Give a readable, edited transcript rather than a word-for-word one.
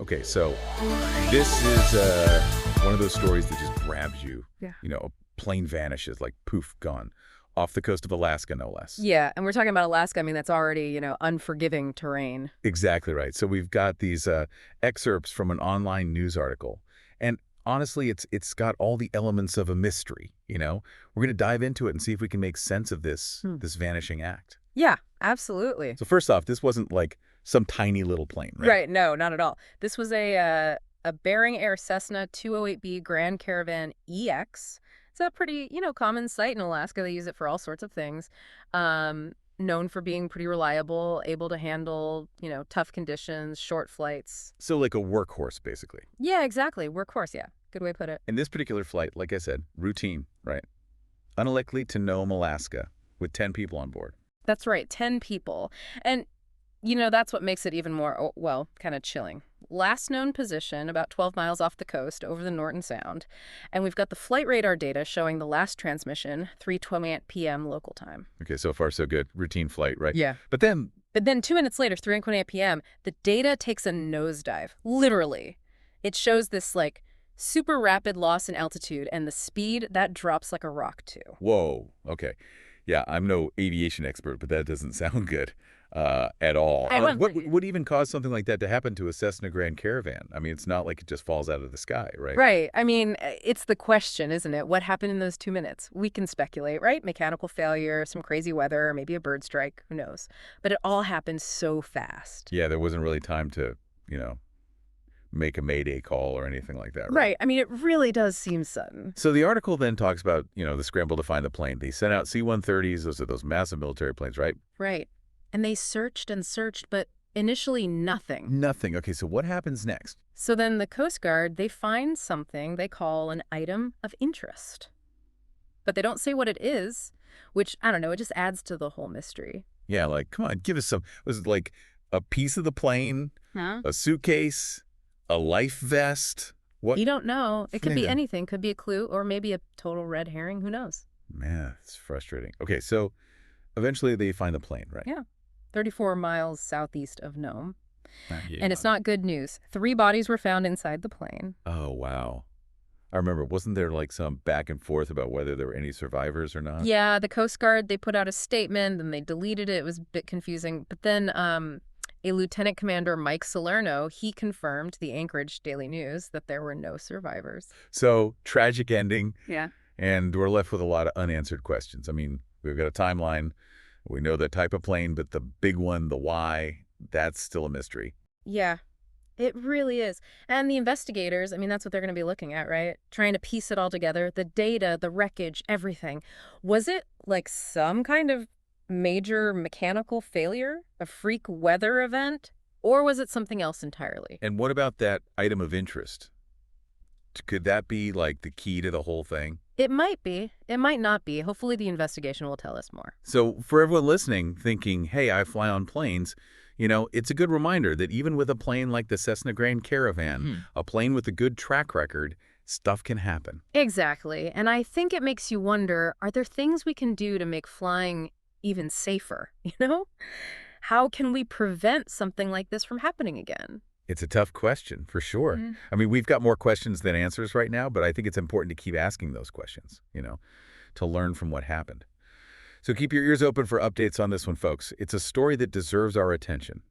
Okay, so this is one of those stories that just grabs you. Yeah. You know, a plane vanishes, like poof, gone. Off the coast of Alaska, no less. Yeah, and we're talking about Alaska. I mean, that's already, unforgiving terrain. Exactly right. So we've got these excerpts from an online news article. And honestly, it's got all the elements of a mystery, you know? We're going to dive into it and see if we can make sense of this vanishing act. Yeah, absolutely. So first off, this wasn't like some tiny little plane, right? Right, no, not at all. This was a Bering Air Cessna 208B Grand Caravan EX. It's a pretty, common sight in Alaska. They use it for all sorts of things. Known for being pretty reliable, able to handle, tough conditions, short flights. So like a workhorse, basically. Yeah, exactly. Workhorse, yeah. Good way to put it. In this particular flight, like I said, routine, right? Unalakleet to Nome, Alaska, with 10 people on board. That's right, 10 people. And, that's what makes it even more, kind of chilling. Last known position, about 12 miles off the coast, over the Norton Sound. And we've got the flight radar data showing the last transmission, 3:28 p.m. local time. Okay, so far so good. Routine flight, right? Yeah. But then 2 minutes later, 3:28 p.m., the data takes a nosedive, literally. It shows this, super rapid loss in altitude, and the speed, that drops like a rock, too. whoa, okay. Yeah, I'm no aviation expert, but that doesn't sound good at all. What would even cause something like that to happen to a Cessna Grand Caravan? I mean, it's not like it just falls out of the sky, right? Right. I mean, it's the question, isn't it? What happened in those 2 minutes? We can speculate, right? Mechanical failure, some crazy weather, maybe a bird strike, who knows? But it all happened so fast. Yeah, there wasn't really time to, make a mayday call or anything like that, right? Right. I mean, it really does seem sudden. So the article then talks about, the scramble to find the plane. They sent out C-130s, those are those massive military planes, right? Right. And they searched and searched, but initially nothing. Nothing. Okay, so what happens next? So then the Coast Guard, they find something they call an item of interest. But they don't say what it is, which, I don't know, it just adds to the whole mystery. Yeah, like, come on, give us some. Was it like a piece of the plane, a suitcase, a life vest? What? You don't know. It could be Yeah. anything. Could be a clue or maybe a total red herring. Who knows? Man, it's frustrating. Okay, so eventually they find the plane, right? Yeah. 34 miles southeast of Nome. Yeah. And it's not good news. 3 bodies were found inside the plane. Oh, wow. I remember, wasn't there like some back and forth about whether there were any survivors or not? Yeah, the Coast Guard, they put out a statement, and they deleted it. It was a bit confusing. But then a Lieutenant Commander, Mike Salerno, he confirmed to the Anchorage Daily News that there were no survivors. So, tragic ending. Yeah. And we're left with a lot of unanswered questions. I mean, we've got a timeline. We know the type of plane, but the big one, the why, that's still a mystery. Yeah, it really is. And the investigators, I mean, that's what they're going to be looking at, right? Trying to piece it all together, the data, the wreckage, everything. Was it like some kind of major mechanical failure, a freak weather event, or was it something else entirely? And what about that item of interest? Could that be like the key to the whole thing? It might be. It might not be. Hopefully the investigation will tell us more. So for everyone listening, thinking, hey, I fly on planes, it's a good reminder that even with a plane like the Cessna Grand Caravan, a plane with a good track record, stuff can happen. Exactly. And I think it makes you wonder, are there things we can do to make flying even safer, How can we prevent something like this from happening again? It's a tough question, for sure. I mean, we've got more questions than answers right now, but I think it's important to keep asking those questions, to learn from what happened. So keep your ears open for updates on this one, folks. It's a story that deserves our attention.